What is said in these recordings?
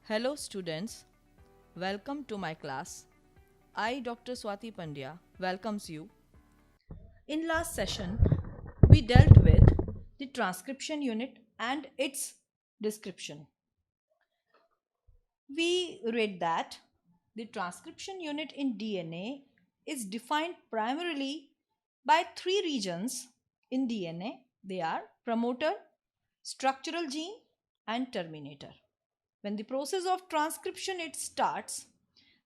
Hello students, welcome to my class. I, Dr. Swati Pandya, welcomes you. In last session, we dealt with the transcription unit and its description. We read that the transcription unit in DNA is defined primarily by three regions in DNA. They are promoter, structural gene, and terminator. When the process of transcription it starts,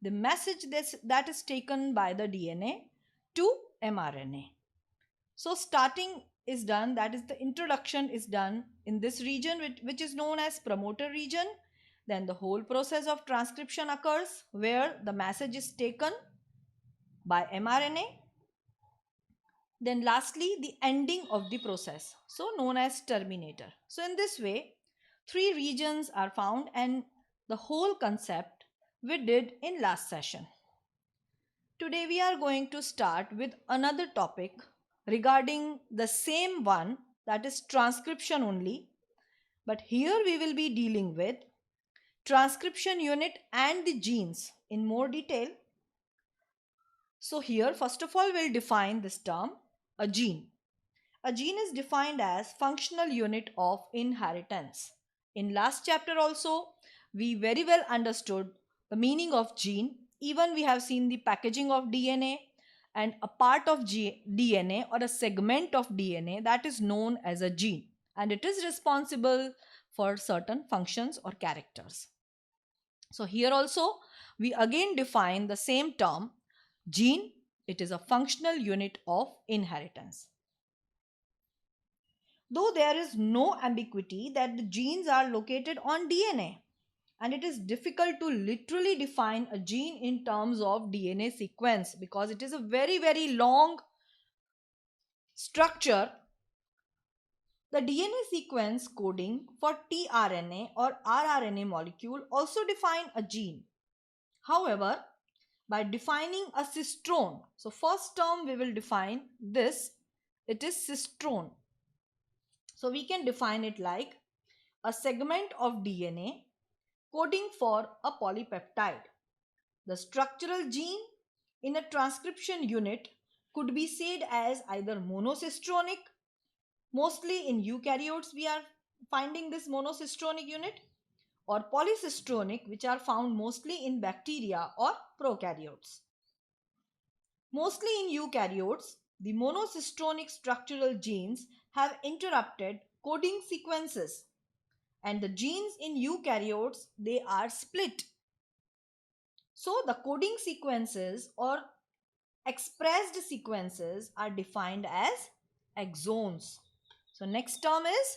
the message that is taken by the DNA to mRNA. So starting is done, that is the introduction is done in this region which is known as promoter region. Then the whole process of transcription occurs where the message is taken by mRNA. Then lastly, the ending of the process, so known as terminator. So in this way, three regions are found and the whole concept we did in last session. Today we are going to start with another topic regarding the same one, that is transcription only. But here we will be dealing with transcription unit and the genes in more detail. So here first of all we'll define this term, a gene. A gene is defined as functional unit of inheritance. In last chapter also, we very well understood the meaning of gene. Even we have seen the packaging of DNA and a part of DNA or a segment of DNA that is known as a gene, and it is responsible for certain functions or characters. So here also we again define the same term, gene. It is a functional unit of inheritance. Though there is no ambiguity that the genes are located on DNA, and it is difficult to literally define a gene in terms of DNA sequence because it is a very long structure. The DNA sequence coding for tRNA or rRNA molecule also define a gene. However, by defining a cistrone, so first term we will define this, it is cistrone. So we can define it like a segment of DNA coding for a polypeptide. The structural gene in a transcription unit could be said as either monocistronic, mostly in eukaryotes we are finding this monocistronic unit, or polycistronic, which are found mostly in bacteria or prokaryotes. Mostly in eukaryotes, the monocistronic structural genes have interrupted coding sequences, and the genes in eukaryotes they are split. So the coding sequences or expressed sequences are defined as exons. So next term is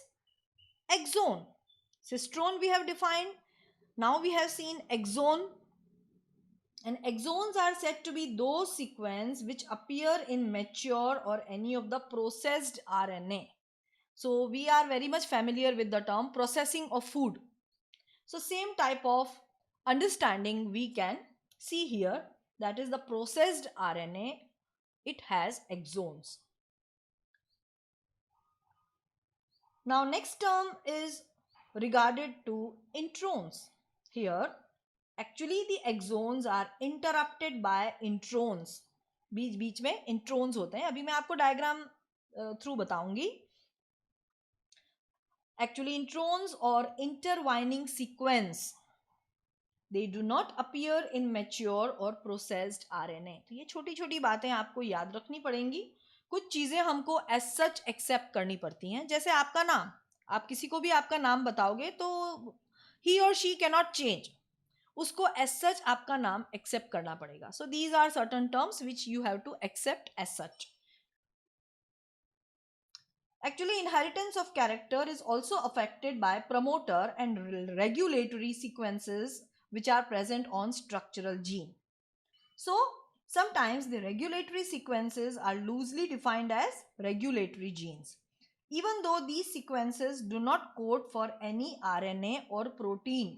exon. Cistrone we have defined. Now we have seen exon, and exons are said to be those sequences which appear in mature or any of the processed RNA. So we are very much familiar with the term processing of food. So same type of understanding we can see here, that is the processed RNA, it has exons. Now next term is regarded to introns. Here actually the exons are interrupted by introns. बीच बीच में introns होते हैं, अभी मैं आपको diagram through बताऊंगी. Actually introns or intertwining sequence, they do not appear in mature or processed RNA. तो ये छोटी छोटी बातें आपको याद रखनी पड़ेंगी. कुछ चीजें हमको एज सच एक्सेप्ट करनी पड़ती हैं. जैसे आपका नाम, आप किसी को भी आपका नाम बताओगे तो ही और शी कैन नॉट चेंज, उसको एज सच आपका नाम एक्सेप्ट करना पड़ेगा. So these are certain terms which you have to accept as such. Actually, inheritance of character is also affected by promoter and regulatory sequences which are present on structural gene. So, sometimes the regulatory sequences are loosely defined as regulatory genes. Even though these sequences do not code for any RNA or protein,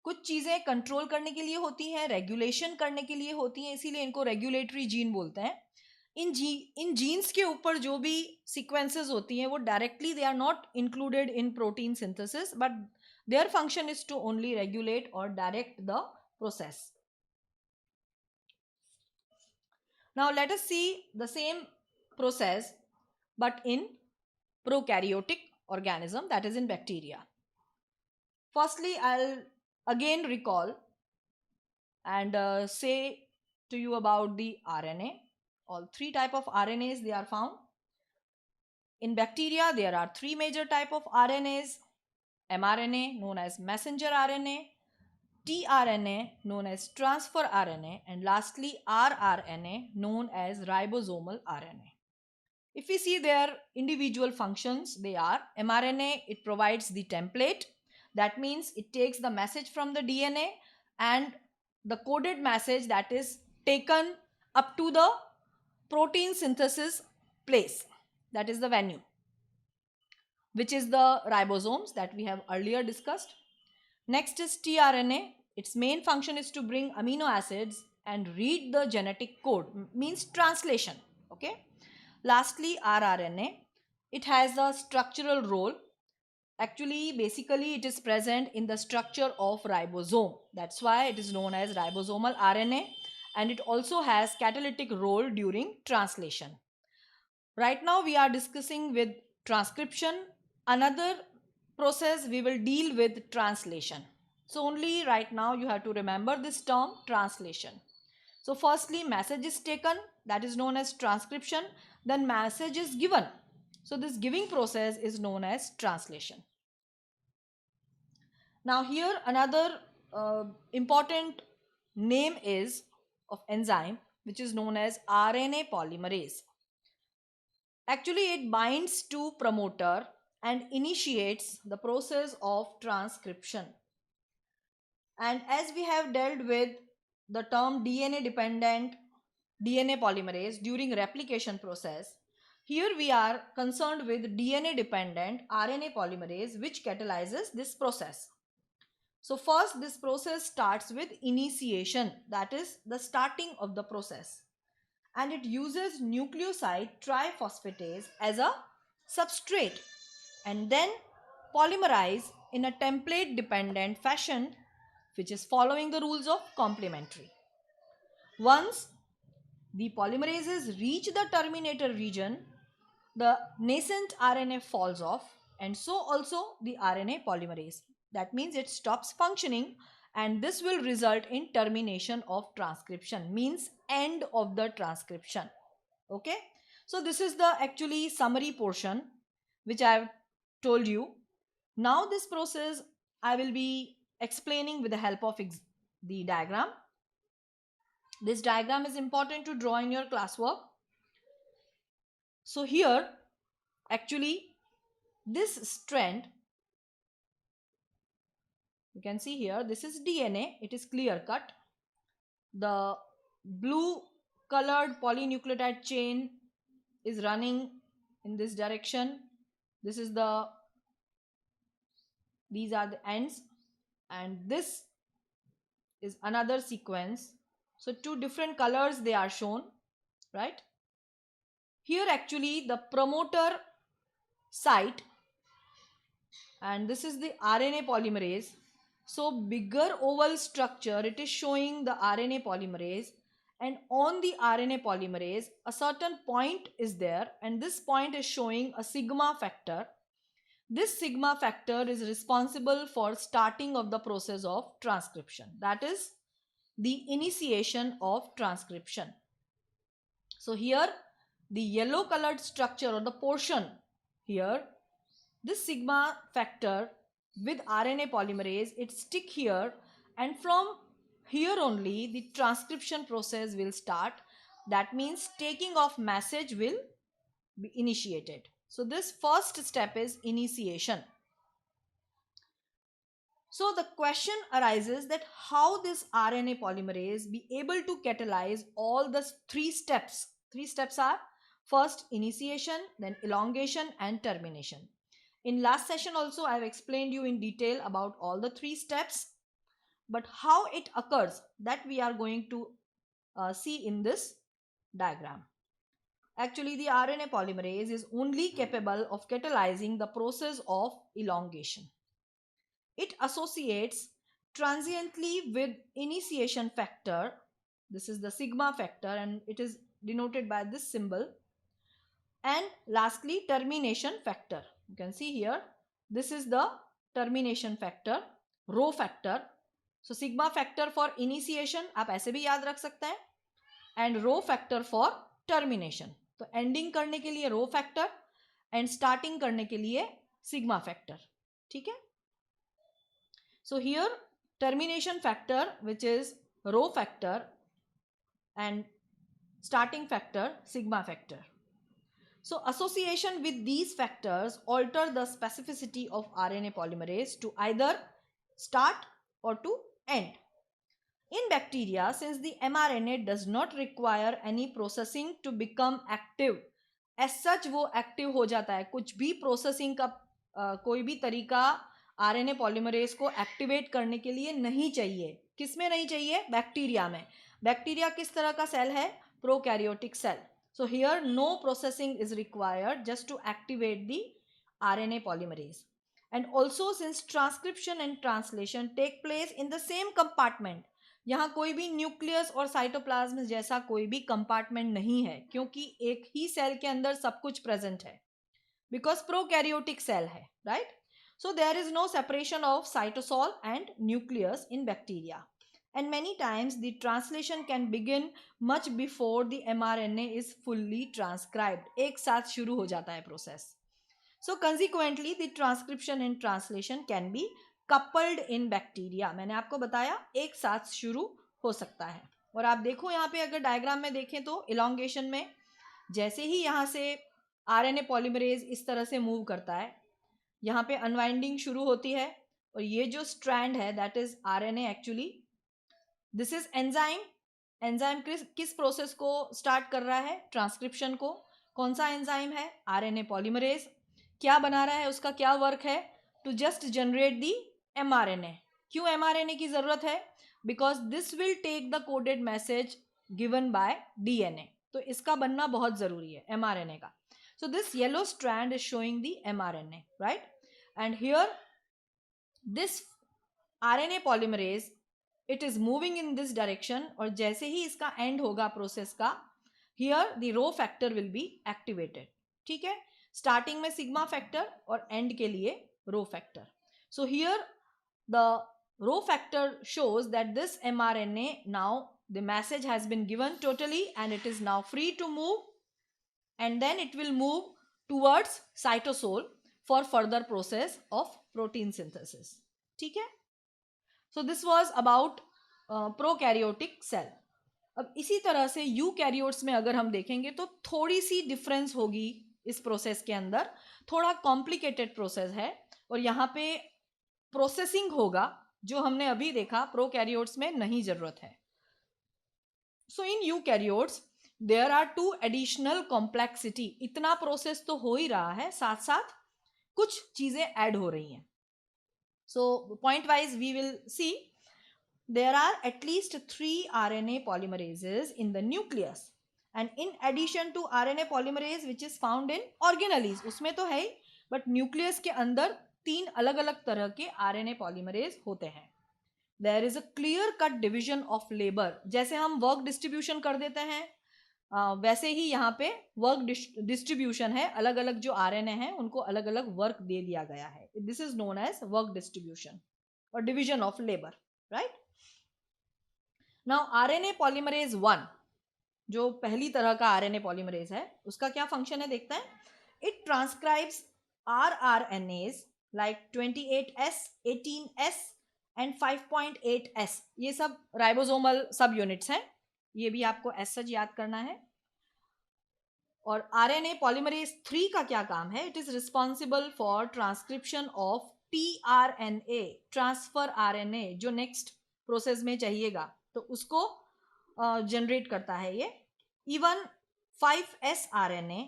कुछ चीजें control करने के लिए होती हैं, regulation करने के लिए होती हैं, इसीलिए इनको रेगुलेटरी जीन बोलते हैं. इन जीन्स के ऊपर जो भी सीक्वेंसेस होती हैं वो directly they are not included in protein synthesis, but Their function is to only regulate or direct the process. Now let us see the same process but in prokaryotic organism, that is in bacteria. Firstly, I'll again recall and say to you about the RNA. All three type of RNAs they are found. In bacteria, there are three major type of RNAs: mRNA known as messenger RNA, tRNA known as transfer RNA, and lastly rRNA known as ribosomal RNA. If we see their individual functions, they are: mRNA, it provides the template. That means it takes the message from the DNA and the coded message that is taken up to the protein synthesis place, that is the venue, which is the ribosomes that we have earlier discussed. Next is tRNA. Its main function is to bring amino acids and read the genetic code, means translation. Okay. Lastly, rRNA. It has a structural role. Actually, basically, it is present in the structure of ribosome. That's why it is known as ribosomal RNA, and it also has catalytic role during translation. Right now, we are discussing with transcription. Another process we will deal with translation. So only right now you have to remember this term translation. So firstly, message is taken, that is known as transcription. Then message is given. So this giving process is known as translation. Now here another important name is of enzyme, which is known as RNA polymerase. Actually, it binds to promoter and initiates the process of transcription. And as we have dealt with the term DNA dependent DNA polymerase during replication process, here we are concerned with DNA dependent RNA polymerase, which catalyzes this process. So first, this process starts with initiation, that is the starting of the process, and it uses nucleoside triphosphatase as a substrate and then polymerize in a template dependent fashion, which is following the rules of complementary. Once the polymerases reach the terminator region, the nascent RNA falls off, and so also the RNA polymerase. That means it stops functioning, and this will result in termination of transcription, means end of the transcription. Okay, so this is the actually summary portion which I have told you. Now this process I will be explaining with the help of the diagram. This diagram is important to draw in your classwork. So here actually this strand, you can see here, this is DNA, it is clear cut. The blue colored polynucleotide chain is running in this direction. This is the, these are the ends, and this is another sequence. So two different colors they are shown, right? Here actually the promoter site, and this is the RNA polymerase. So bigger oval structure, it is showing the RNA polymerase, and on the RNA polymerase a certain point is there, and this point is showing a sigma factor. This sigma factor is responsible for starting of the process of transcription, that is the initiation of transcription. So here the yellow colored structure or the portion here, this sigma factor with RNA polymerase, it stick here, and from here only the transcription process will start. That means taking of message will be initiated. So this first step is initiation. So the question arises that how this RNA polymerase be able to catalyze all the three steps. Three steps are: first initiation, then elongation and termination. In last session also I have explained you in detail about all the three steps, but how it occurs that we are going to see in this diagram. Actually, the RNA polymerase is only capable of catalyzing the process of elongation. it associates transiently with initiation factor. This is the sigma factor and it is denoted by this symbol. And lastly, termination factor. You can see here, this is the termination factor, rho factor. So sigma factor for initiation आप ऐसे भी याद रख सकते हैं, and rho factor for termination. तो ending करने के लिए rho factor and starting करने के लिए sigma factor. ठीक है? So here termination factor, which is rho factor, and starting factor sigma factor. So association with these factors alter the specificity of RNA polymerase to either start or to end. In bacteria, since the mRNA does not require any processing to become active, as such वो active हो जाता है. कुछ भी processing का कोई भी तरीका RNA polymerase को activate करने के लिए नहीं चाहिए. किस में नहीं चाहिए? बैक्टीरिया में. बैक्टीरिया किस तरह का सेल है? Prokaryotic cell. So here no processing is required just to activate the RNA polymerase. And also since transcription and translation take place in the same compartment, यहाँ कोई भी न्यूक्लियस और साइटोप्लाज्म जैसा कोई भी कंपार्टमेंट नहीं है, क्योंकि एक ही सेल के अंदर सब कुछ प्रेजेंट है, बिकॉज प्रोकैरियोटिक सेल है, right. So there is no separation of cytosol and nucleus in bacteria. And many times the translation can begin much before the mRNA is fully transcribed. एक साथ शुरू हो जाता है process. So consequently the transcription and translation can be coupled in bacteria. मैंने आपको बताया एक साथ शुरू हो सकता है. और आप देखो यहाँ पे अगर डायग्राम में देखें तो elongation में जैसे ही यहाँ से RNA polymerase इस तरह से मूव करता है, यहाँ पे अनवाइंडिंग शुरू होती है और ये जो स्ट्रैंड है that is RNA actually. This is enzyme. Enzyme किस प्रोसेस को स्टार्ट कर रहा है? ट्रांसक्रिप्शन को. कौन सा एंजाइम है? RNA polymerase. क्या बना रहा है? उसका क्या वर्क है? To just generate the mRNA. क्यों mRNA की जरूरत है? Because this will take the coded message given by DNA. तो इसका बनना बहुत जरूरी है mRNA का. So this yellow strand is showing the mRNA, right? And here this RNA polymerase, it is moving in this direction और जैसे ही इसका end होगा प्रोसेस का, here the rho factor will be activated. ठीक है? स्टार्टिंग में sigma factor और and के लिए rho factor. So here the rho factor shows that this mRNA now the message has been given totally and it is now free to move, and then it will move towards cytosol for further process of protein synthesis. ठीक है? So this was about prokaryotic cell. अब इसी तरह से eukaryotes में अगर हम देखेंगे तो थोड़ी सी डिफरेंस होगी इस प्रोसेस के अंदर. थोड़ा कॉम्प्लिकेटेड प्रोसेस है और यहाँ पे प्रोसेसिंग होगा जो हमने अभी देखा प्रोकैरियोट्स में नहीं जरूरत है. So in eukaryotes there are two additional complexity. इतना प्रोसेस तो हो ही रहा है, साथ साथ कुछ चीजें ऐड हो रही हैं. So point wise we will see there are at least 3 RNA polymerases in the nucleus, and in addition to RNA polymerase which is found in organelles, उसमें तो है ही, but nucleus के अंदर 3 अलग अलग तरह के RNA polymerase होते हैं. There is a clear cut division of labor. जैसे हम work distribution कर देते हैं वैसे ही यहाँ पे work distribution है. अलग अलग जो RNA हैं उनको अलग अलग work दे दिया गया है. This is known as work distribution or division of labor, right? Now RNA polymerase 1 जो पहली तरह का RNA polymerase है उसका क्या फंक्शन है देखते हैं. It transcribes rRNAs like 28S, 18S and 5.8S. ये सब राइबोसोमल सब यूनिट्स हैं, ये भी आपको एज सच याद करना है. और RNA polymerase 3 का क्या काम है? It is responsible for transcription of tRNA, transfer RNA, जो नेक्स्ट प्रोसेस में चाहिएगा तो उसको जनरेट करता है ये. Even 5S RNA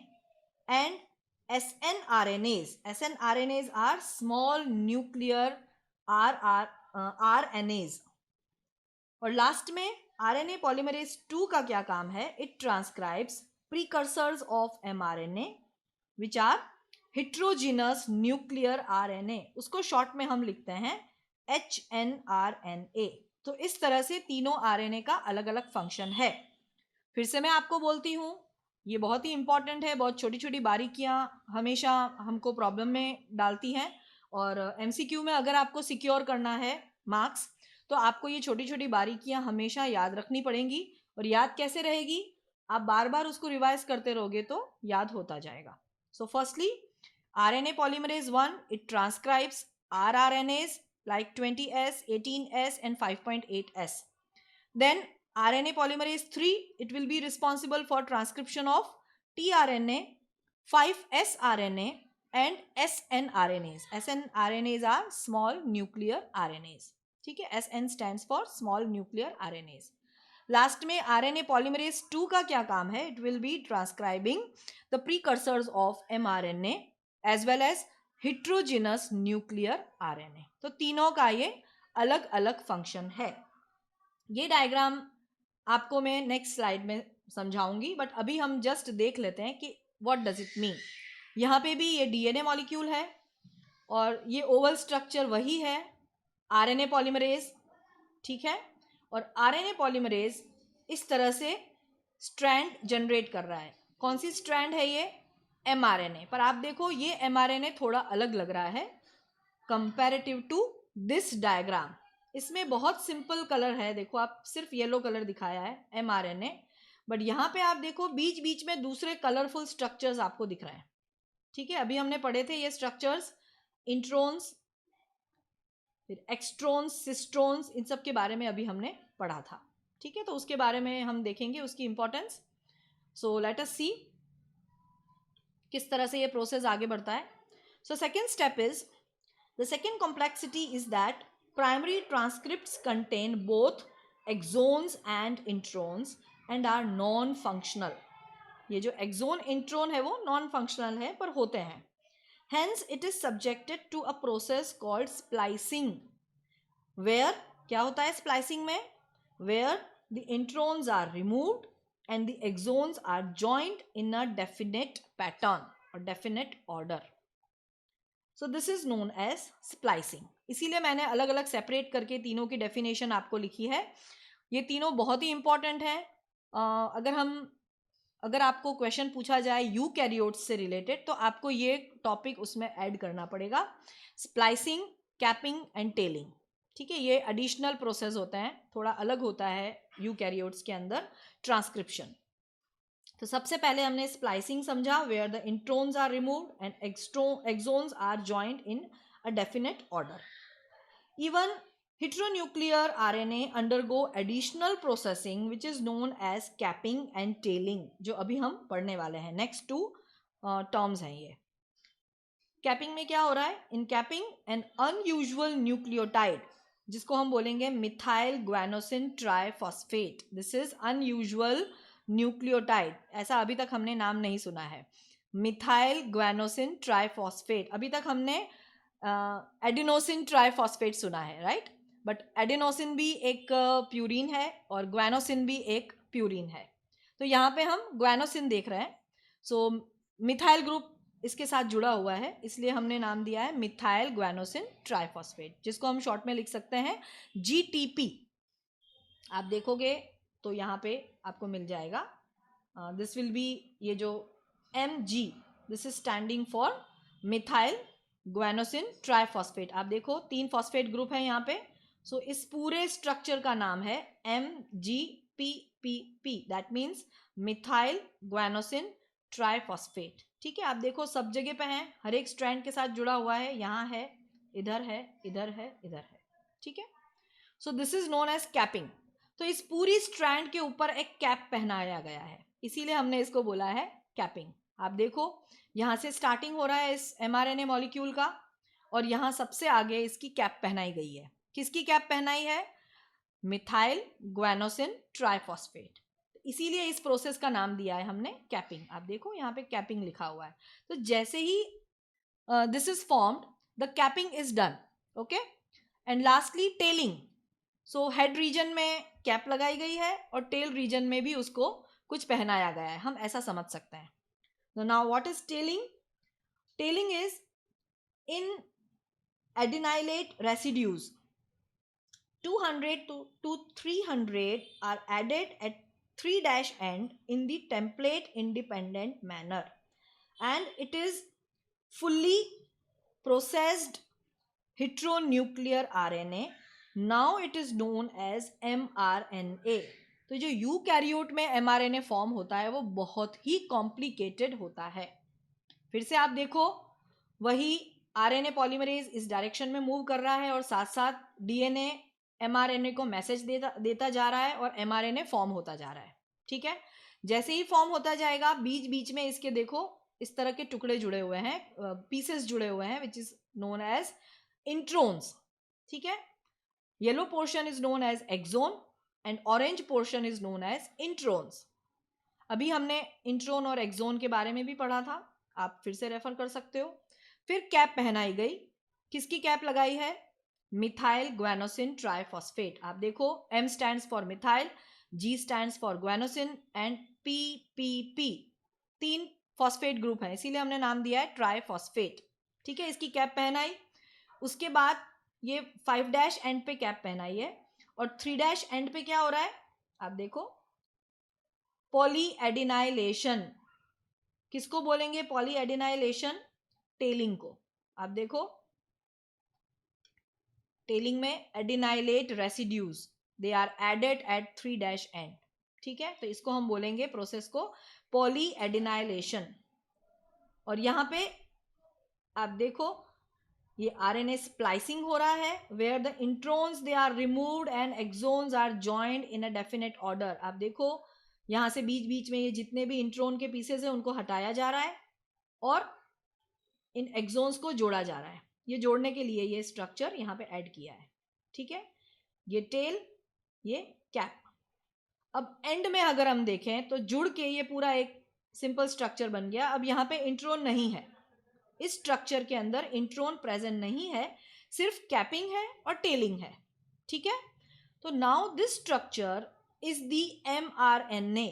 and snRNAs. snRNAs are small nuclear RNAs. और लास्ट में RNA polymerase 2 का क्या काम है? It transcribes precursors of mRNA which are heterogeneous nuclear RNA. उसको शॉर्ट में हम लिखते हैं HNRNA। तो इस तरह से तीनों RNA का अलग अलग फंक्शन है। फिर से मैं आपको बोलती हूँ, ये बहुत ही इंपॉर्टेंट है, बहुत छोटी छोटी बारीकियाँ हमेशा हमको प्रॉब्लम में डालती हैं, और MCQ में अगर आपको सिक्योर करना है मार्क्स, तो आपको ये छोटी छोटी बारीकियाँ हमेशा याद रखनी पड़ेंगी। और याद कैसे रहेगी? आप बार बार उसको रिवाइज करते रहोगे तो याद होता जाएगा। So firstly, RNA polymerase 1, it transcribes rRNAs like 20S, 18S and 5.8S. Then RNA polymerase 3, it will be responsible for transcription of tRNA, 5S RNA and snRNAs. snRNAs are small nuclear RNAs. ठीक है, SN stands for small nuclear RNAs. Last में RNA polymerase 2 का क्या काम है? It will be transcribing the precursors of mRNA as well as heterogeneous nuclear RNA. तो तीनों का ये अलग अलग फंक्शन है। ये डायग्राम आपको मैं नेक्स्ट स्लाइड में समझाऊंगी, बट अभी हम जस्ट देख लेते हैं कि व्हाट डज इट मीन। यहाँ पे भी ये DNA मॉलिक्यूल है और ये ओवल स्ट्रक्चर वही है, RNA पॉलीमरेज। ठीक है, और RNA पॉलीमरेज इस तरह से स्ट्रैंड जनरेट कर रहा है। कौन सी स्ट्रैंड है ये? mRNA। पर आप देखो ये mRNA थोड़ा अलग लग रहा है कंपैरेटिव टू दिस डायग्राम। इसमें बहुत सिंपल कलर है, देखो आप, सिर्फ येलो कलर दिखाया है mRNA, बट यहाँ पे आप देखो बीच बीच में दूसरे कलरफुल स्ट्रक्चर्स आपको दिख रहे हैं। ठीक है, अभी हमने पढ़े थे ये स्ट्रक्चर्स, इंट्रोन्स, फिर एक्सट्रोन्स, सिस्ट्रोन्स, इन सब के बारे में अभी हमने पढ़ा था। ठीक है, तो उसके बारे में हम देखेंगे उसकी इंपॉर्टेंस। सो लेट अस सी किस तरह से ये प्रोसेस आगे बढ़ता है। So second step is, the second complexity is that primary transcripts contain both exons and introns and are non-functional. ये जो exon intron है वो non-functional है पर होते हैं। Hence it is subjected to a process called splicing, where क्या होता है splicing में? Where the introns are removed and the exons are joined in a definite pattern or definite order. So this is known as splicing. इसीलिए मैंने अलग अलग separate करके तीनों की डेफिनेशन आपको लिखी है। ये तीनों बहुत ही इंपॉर्टेंट है। अगर आपको क्वेश्चन पूछा जाए यूकैरियोट्स से रिलेटेड तो आपको ये टॉपिक उसमें ऐड करना पड़ेगा, स्प्लाइसिंग, कैपिंग एंड टेलिंग। ठीक है, ये एडिशनल प्रोसेस होते हैं, थोड़ा अलग होता है यूकैरियोट्स के अंदर ट्रांसक्रिप्शन। तो सबसे पहले हमने स्प्लाइसिंग समझा, where the introns are removed and exons are joined in a definite order. Even heteronuclear RNA undergo additional processing which is known as capping and tailing, जो अभी हम पढ़ने वाले हैं। नेक्स्ट टू टर्म्स हैं ये। कैपिंग में क्या हो रहा है? इन कैपिंग एन अनयूजुअल न्यूक्लियोटाइड, जिसको हम बोलेंगे methyl guanosine triphosphate, this is unusual nucleotide. ऐसा अभी तक हमने नाम नहीं सुना है, मिथाइल ग्वानोसिन ट्राइफॉस्फेट। अभी तक हमने एडिनोसिन ट्राइफॉस्फेट सुना है, राइट? बट एडिनोसिन भी एक प्यूरिन है और ग्वानोसिन भी एक प्यूरिन है। तो यहाँ पे हम ग्वानोसिन देख रहे हैं। सो मिथाइल ग्रुप इसके साथ जुड़ा हुआ है, इसलिए हमने नाम दिया है मिथाइल ग्वानोसिन ट्राइफॉस्फेट, जिसको हम शॉर्ट में लिख सकते हैं GTP। आप देखोगे तो यहाँ पे आपको मिल जाएगा, दिस विल बी, ये जो MG, this is standing for methyl guanosine triphosphate. आप देखो 3 फॉस्फेट ग्रुप है यहाँ पे। सो इस पूरे स्ट्रक्चर का नाम है MGPPP, that means methyl guanosine triphosphate. ठीक है, आप देखो सब जगह पे है, हर एक स्ट्रैंड के साथ जुड़ा हुआ है, यहाँ है, इधर है, इधर है, इधर है। ठीक है, so this is known as capping. तो इस पूरी स्ट्रैंड के ऊपर एक कैप पहनाया गया है, इसीलिए हमने इसको बोला है कैपिंग। आप देखो यहाँ से स्टार्टिंग हो रहा है इस mRNA मॉलिक्यूल का, और यहाँ सबसे आगे इसकी कैप पहनाई गई है। किसकी कैप पहनाई है? Methyl guanosine triphosphate. इसीलिए इस प्रोसेस का नाम दिया है हमने कैपिंग। आप देखो यहाँ पे कैपिंग लिखा हुआ है। तो जैसे ही this is formed, the capping is done, okay. And lastly tailing. So head region में कैप लगाई गई है और टेल रीजन में भी उसको कुछ पहनाया गया है, हम ऐसा समझ सकते हैं। So now what is tailing? Tailing is in adenylate residues, 200 to 300 are added at 3 dash end in the template independent manner, and it is fully processed heteronuclear RNA. Now it is known as mRNA. तो जो eukaryote में mRNA form होता है वो बहुत ही complicated होता है. फिर से आप देखो, वही आरएनए पॉलीमरेज इस डायरेक्शन में मूव कर रहा है और साथ साथ डीएनए एमआरएनए को मैसेज देता जा रहा है और एमआरएनए फॉर्म होता जा रहा है. ठीक है, जैसे ही फॉर्म होता जाएगा बीच बीच में इसके देखो इस तरह के टुकड़े जुड़े हुए हैं, पीसेस जुड़े हुए हैं, which is known as introns. ठीक है, yellow portion is known as exon and orange portion is known as introns. अभी हमने इंट्रोन और एक्सोन के बारे में भी पढ़ा था, आप फिर से रेफर कर सकते हो. फिर कैप पहनाई गई. किसकी कैप लगाई है? Methyl guanosine triphosphate. आप देखो, M stands for methyl, G stands for guanosine and PPP. 3 phosphate group है, इसीलिए हमने नाम दिया है ट्राइफॉस्फेट. ठीक है, इसकी कैप पहनाई. उसके बाद ये 5 डैश एंड पे कैप पहनाई है और 3 डैश एंड पे क्या हो रहा है? आप देखो, पॉलीएडिनाइलेशन. किसको बोलेंगे पॉलीएडिनाइलेशन? टेलिंग को. आप देखो, टेलिंग में adenylate residues they are added at 3 dash end. ठीक है, तो इसको हम बोलेंगे प्रोसेस को पॉलीएडिनाइलेशन. और यहां पे आप देखो, ये आरएनए स्प्लाइसिंग हो रहा है where the introns they are removed and exons are joined in a definite order. आप देखो, यहां से बीच बीच में ये जितने भी इंट्रोन के पीसेस हैं उनको हटाया जा रहा है और इन एक्सोन्स को जोड़ा जा रहा है. ये जोड़ने के लिए ये स्ट्रक्चर यहाँ पे ऐड किया है. ठीक है, ये टेल, ये कैप. अब एंड में अगर हम देखें तो जुड़ के ये पूरा एक सिंपल स्ट्रक्चर बन गया. अब यहाँ पे इंट्रोन नहीं है, इस स्ट्रक्चर के अंदर इंट्रोन प्रेजेंट नहीं है, सिर्फ कैपिंग है और टेलिंग है. ठीक है, तो now this structure is the mRNA,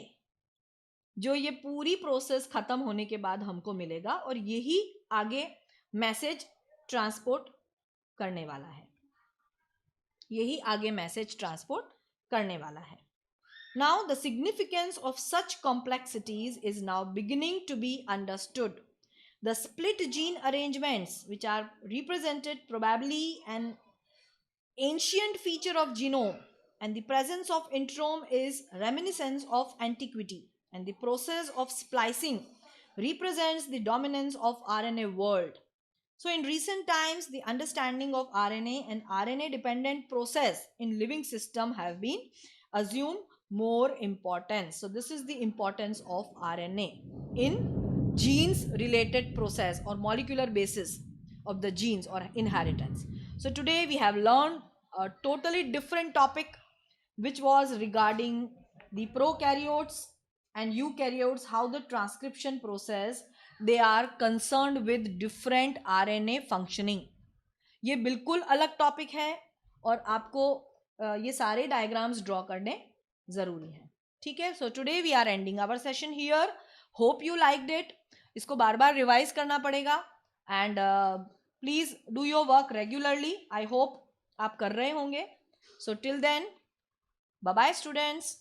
जो ये पूरी प्रोसेस खत्म होने के बाद हमको मिलेगा और यही आगे मैसेज ट्रांसपोर्ट करने वाला है. यही आगे मैसेज ट्रांसपोर्ट करने वाला है. Now the significance of such complexities is now beginning to be understood. The split gene arrangements, which are represented probably an ancient feature of genome, and the presence of introme is reminiscence of antiquity, and the process of splicing represents the dominance of RNA world. So in recent times, the understanding of RNA and RNA dependent process in living system have been assumed more importance. So this is the importance of RNA in genes related process or molecular basis of the genes or inheritance. So today we have learned a totally different topic, which was regarding the prokaryotes and eukaryotes, how the transcription process they are concerned with different RNA functioning. ये बिल्कुल अलग topic है और आपको ये सारे diagrams draw करने जरूरी है. ठीक है, so today we are ending our session here. Hope you liked it. इसको बार बार रिवाइज करना पड़ेगा and please do your work regularly. I hope आप कर रहे होंगे. So till then, bye bye students.